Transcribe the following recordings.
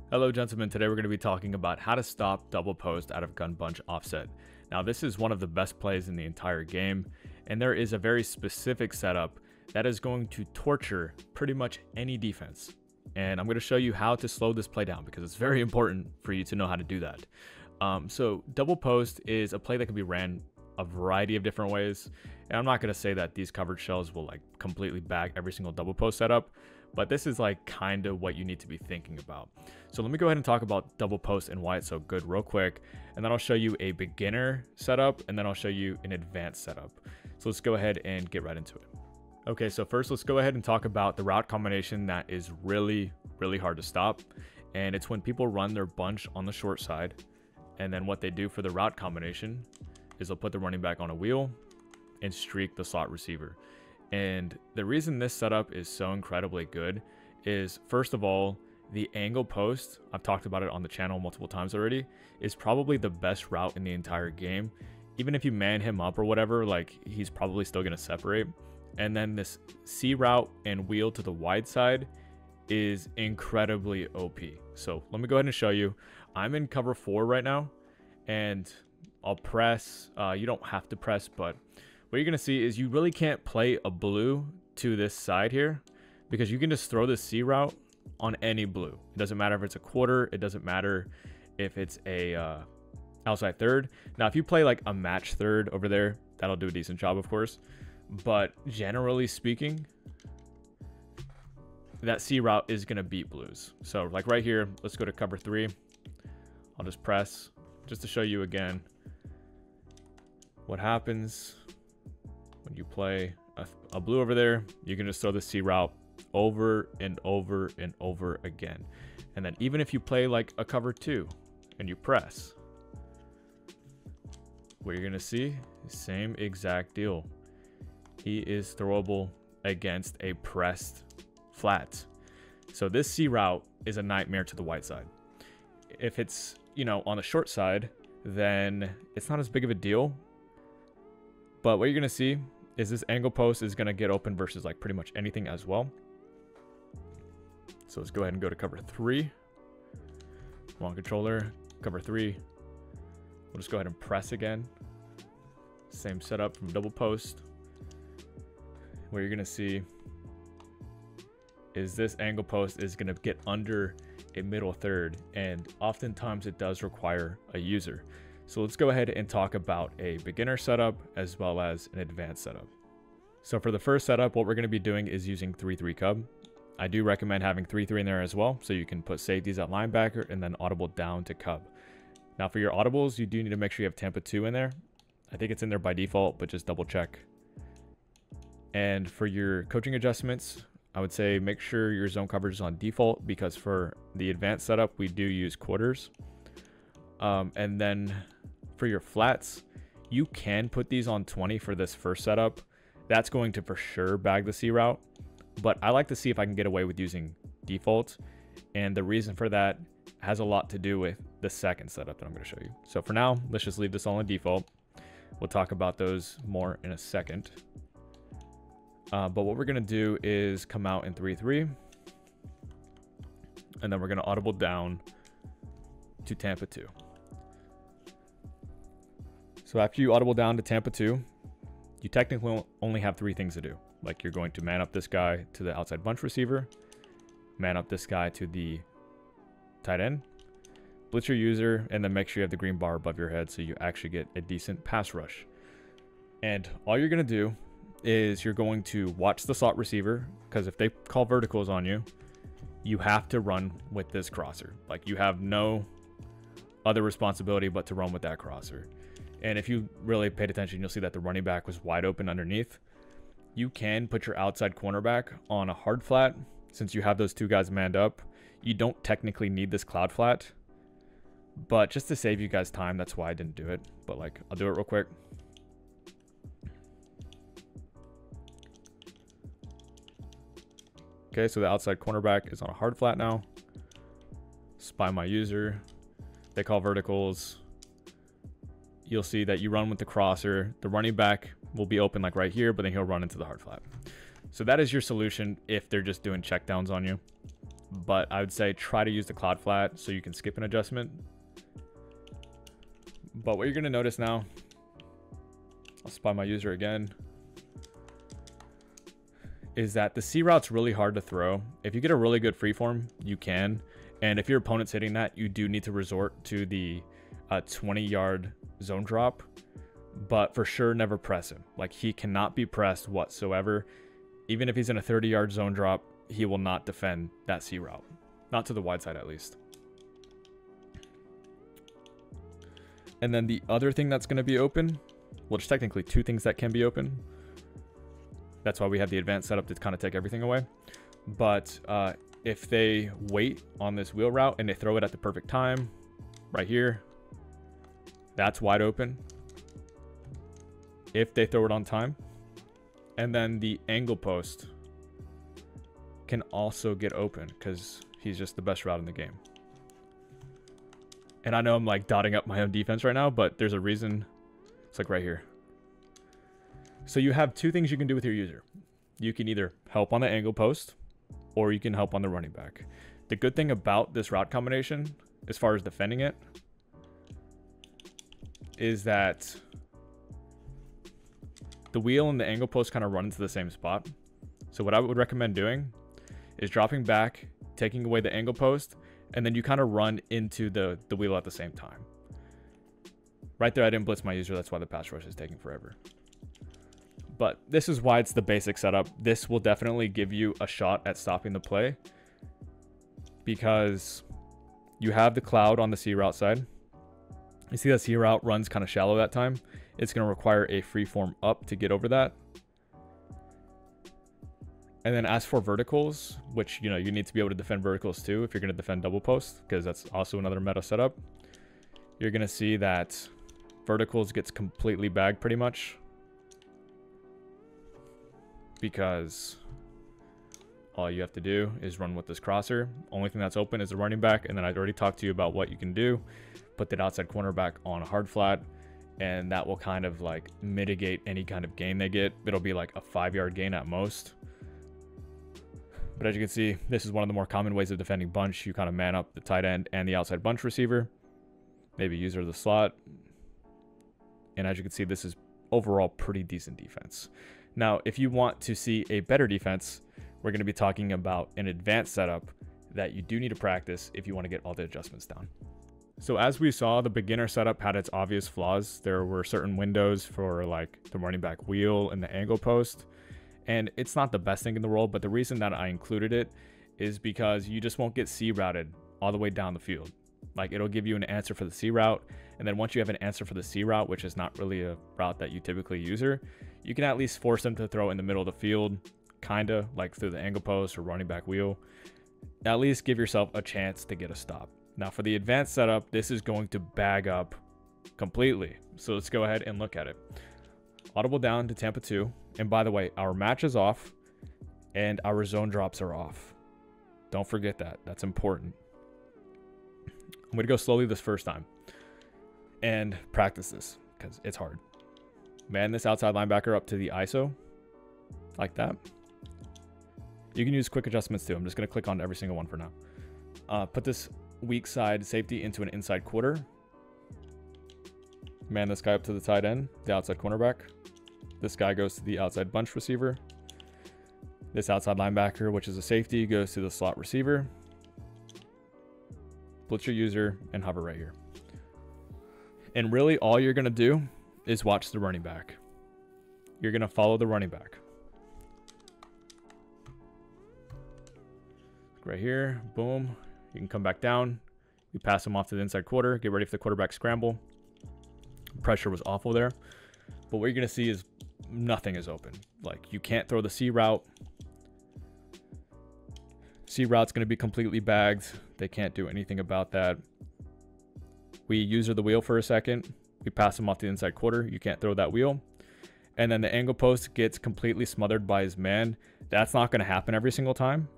Hello gentlemen, today we're going to be talking about how to stop double post out of gun bunch offset. Now this is one of the best plays in the entire game, and there is a very specific setup that is going to torture pretty much any defense. And I'm going to show you how to slow this play down because it's very important for you to know how to do that. So double post is a play that can be ran a variety of different ways. And I'm not going to say that these coverage shells will like completely bag every single double post setup, but this is like kind of what you need to be thinking about. So let me go ahead and talk about double post and why it's so good real quick. And then I'll show you a beginner setup and then I'll show you an advanced setup. So let's go ahead and get right into it. Okay, so first let's go ahead and talk about the route combination that is really hard to stop. And it's when people run their bunch on the short side. And then what they do for the route combination is they'll put the running back on a wheel and streak the slot receiver. And the reason this setup is so incredibly good is, first of all, the angle post, I've talked about it on the channel multiple times already, is probably the best route in the entire game. Even if you man him up or whatever, like he's probably still going to separate. And then this C route and wheel to the wide side is incredibly OP. So let me go ahead and show you. I'm in cover 4 right now, and I'll press. You don't have to press, but what you're going to see is you really can't play a blue to this side here because you can just throw the C route on any blue. It doesn't matter if it's a quarter. It doesn't matter if it's a outside third. Now, if you play like a match third over there, that'll do a decent job, of course. But generally speaking, that C route is going to beat blues. So like right here, let's go to cover 3. I'll just press just to show you again what happens when you play a blue over there. You can just throw the C route over and over and over again. And then even if you play like a cover 2 and you press, what you're going to see, same exact deal. He is throwable against a pressed flat. So this C route is a nightmare to the white side. If it's, you know, on the short side, then it's not as big of a deal. But what you're going to see is this angle post is going to get open versus like pretty much anything as well. So let's go ahead and go to cover 3. Long controller, cover 3. We'll just go ahead and press again. Same setup from double post. What you're going to see is this angle post is going to get under a middle third, and oftentimes it does require a user. So let's go ahead and talk about a beginner setup as well as an advanced setup. So for the first setup, what we're going to be doing is using 3-3 cub. I do recommend having 3-3 in there as well, so you can put safeties at linebacker and then audible down to cub. Now for your audibles, you do need to make sure you have Tampa 2 in there. I think it's in there by default, but just double check. And for your coaching adjustments, I would say make sure your zone coverage is on default, because for the advanced setup, we do use quarters. And then for your flats, you can put these on 20 for this first setup. That's going to for sure bag the C route, but I like to see if I can get away with using default. And the reason for that has a lot to do with the second setup that I'm going to show you. So for now, let's just leave this all on default. We'll talk about those more in a second. But what we're going to do is come out in 3-3, and then we're going to audible down to Tampa 2. So after you audible down to Tampa 2, you technically only have 3 things to do. Like you're going to man up this guy to the outside bunch receiver, man up this guy to the tight end, blitz your user, and then make sure you have the green bar above your head so you actually get a decent pass rush. And all you're going to do is you're going to watch the slot receiver, because if they call verticals on you, you have to run with this crosser. Like you have no other responsibility but to run with that crosser. And if you really paid attention, you'll see that the running back was wide open underneath. You can put your outside cornerback on a hard flat. Since you have those 2 guys manned up, you don't technically need this cloud flat, but just to save you guys time, that's why I didn't do it. But like, I'll do it real quick. Okay, so the outside cornerback is on a hard flat now. Spy my user. They call verticals. You'll see that you run with the crosser. The running back will be open like right here, but then he'll run into the hard flat. So that is your solution if they're just doing checkdowns on you. but I would say try to use the cloud flat so you can skip an adjustment. But what you're going to notice now, I'll spy my user again, is that the C route's really hard to throw. If you get a really good freeform, you can. And if your opponent's hitting that, you do need to resort to the 20-yard zone drop. But for sure, never press him. Like, he cannot be pressed whatsoever. Even if he's in a 30-yard zone drop, he will not defend that C route. Not to the wide side, at least. And then the other thing that's going to be open, well, there's technically two things that can be open. That's why we have the advanced setup to kind of take everything away. But if they wait on this wheel route and they throw it at the perfect time, right here, that's wide open. If they throw it on time. And then the angle post can also get open because he's just the best route in the game. And I know I'm like dotting up my own defense right now, but there's a reason. It's like right here. So you have two things you can do with your user. You can either help on the angle post or you can help on the running back. The good thing about this route combination, as far as defending it, is that the wheel and the angle post kind of run into the same spot. So what I would recommend doing is dropping back, taking away the angle post, and then you kind of run into the wheel at the same time. Right there, I didn't blitz my user. That's why the pass rush is taking forever. But this is why it's the basic setup. This will definitely give you a shot at stopping the play because you have the cloud on the C route side. You see that C route runs kind of shallow that time. It's going to require a free form up to get over that. And then as for verticals, which, you know, you need to be able to defend verticals too if you're going to defend double post, because that's also another meta setup. You're going to see that verticals gets completely bagged pretty much, because all you have to do is run with this crosser. Only thing that's open is the running back. And then I'd already talked to you about what you can do. Put that outside cornerback on a hard flat, and that will kind of like mitigate any kind of gain they get. It'll be like a 5-yard gain at most. But as you can see, this is one of the more common ways of defending bunch. You kind of man up the tight end and the outside bunch receiver, maybe user of the slot. And as you can see, this is overall pretty decent defense. Now, if you want to see a better defense, we're going to be talking about an advanced setup that you do need to practice if you want to get all the adjustments down. So as we saw, the beginner setup had its obvious flaws. There were certain windows for like the running back wheel and the angle post. And it's not the best thing in the world, but the reason that I included it is because you just won't get C routed all the way down the field. Like, it'll give you an answer for the C route. And then once you have an answer for the C route, which is not really a route that you typically use, you can at least force them to throw in the middle of the field, kind of like through the angle post or running back wheel. At least give yourself a chance to get a stop. Now for the advanced setup, this is going to bag up completely. So let's go ahead and look at it. Audible down to Tampa 2. And by the way, our match is off and our zone drops are off. Don't forget that. That's important. I'm going to go slowly this first time and practice this because it's hard. Man this outside linebacker up to the ISO like that. You can use quick adjustments too. I'm just going to click on every single one for now. Put this weak side safety into an inside quarter. Man this guy up to the tight end, the outside cornerback. This guy goes to the outside bunch receiver. This outside linebacker, which is a safety, goes to the slot receiver. Blitz your user and hover right here. And really all you're going to do is watch the running back. You're going to follow the running back. Right here, boom. You can come back down. You pass him off to the inside quarter. Get ready for the quarterback scramble. Pressure was awful there. But what you're going to see is nothing is open. Like, you can't throw the C route. C route's going to be completely bagged. They can't do anything about that. We user the wheel for a second. We pass him off the inside quarter. You can't throw that wheel. And then the angle post gets completely smothered by his man. That's not going to happen every single time.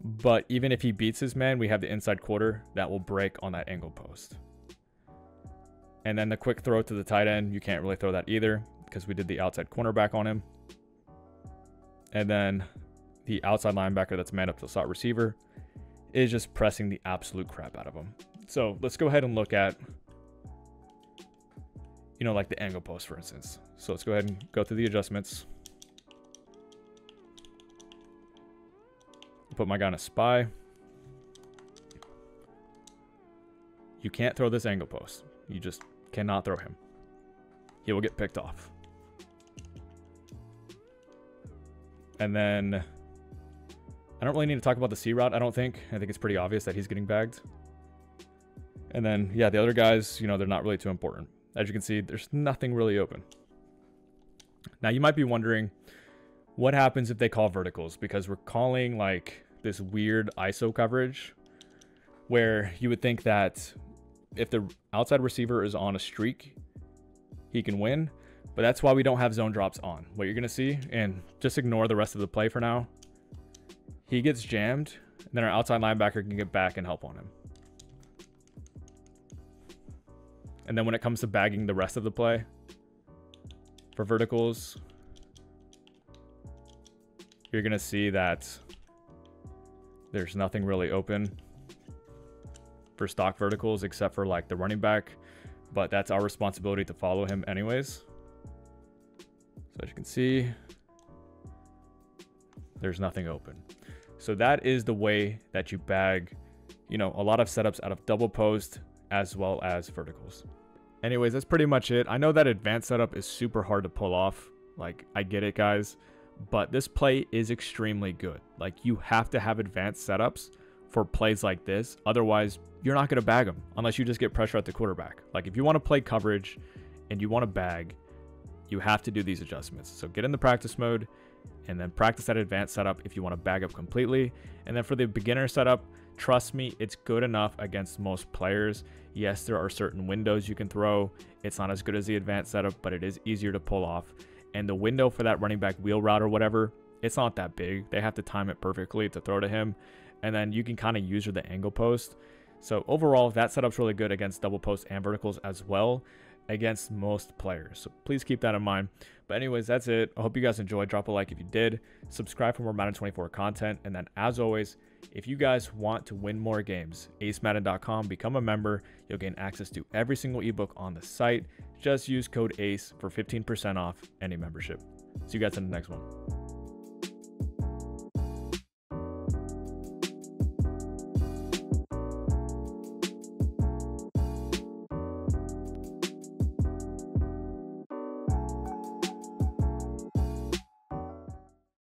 But even if he beats his man, we have the inside quarter that will break on that angle post. And then the quick throw to the tight end, you can't really throw that either because we did the outside cornerback on him. And then the outside linebacker that's man up to the slot receiver, is just pressing the absolute crap out of him. So let's go ahead and look at, you know, like the angle post, for instance. So let's go ahead and go through the adjustments. Put my guy on a spy. You can't throw this angle post. You just cannot throw him. He will get picked off. And then I don't really need to talk about the C route, I don't think. I think it's pretty obvious that he's getting bagged. And then, yeah, the other guys, you know, they're not really too important. As you can see, there's nothing really open. Now, you might be wondering, what happens if they call verticals? Because we're calling, like, this weird ISO coverage where you would think that if the outside receiver is on a streak, he can win. But that's why we don't have zone drops on. What you're going to see, and just ignore the rest of the play for now, he gets jammed, and then our outside linebacker can get back and help on him. And then when it comes to bagging the rest of the play for verticals, you're going to see that there's nothing really open for stock verticals except for like the running back, but that's our responsibility to follow him anyways. So as you can see, there's nothing open. So that is the way that you bag, you know, a lot of setups out of double post as well as verticals. Anyways, that's pretty much it. I know that advanced setup is super hard to pull off. Like, I get it, guys, but this play is extremely good. Like, you have to have advanced setups for plays like this. Otherwise, you're not going to bag them unless you just get pressure at the quarterback. Like, if you want to play coverage and you want to bag, you have to do these adjustments. So get in the practice mode and then practice that advanced setup if you want to bag up completely. And then for the beginner setup, trust me, it's good enough against most players. Yes, there are certain windows you can throw. It's not as good as the advanced setup, but it is easier to pull off. And the window for that running back wheel route or whatever, it's not that big. They have to time it perfectly to throw to him. And then you can kind of use the angle post. So overall, that setup's really good against double post and verticals as well against most players. So please keep that in mind. But anyways, that's it. I hope you guys enjoyed. Drop a like if you did. Subscribe for more Madden 24 content. And then as always, if you guys want to win more games, acemadden.com, become a member. You'll gain access to every single ebook on the site. Just use code ACE for 15% off any membership. See you guys in the next one.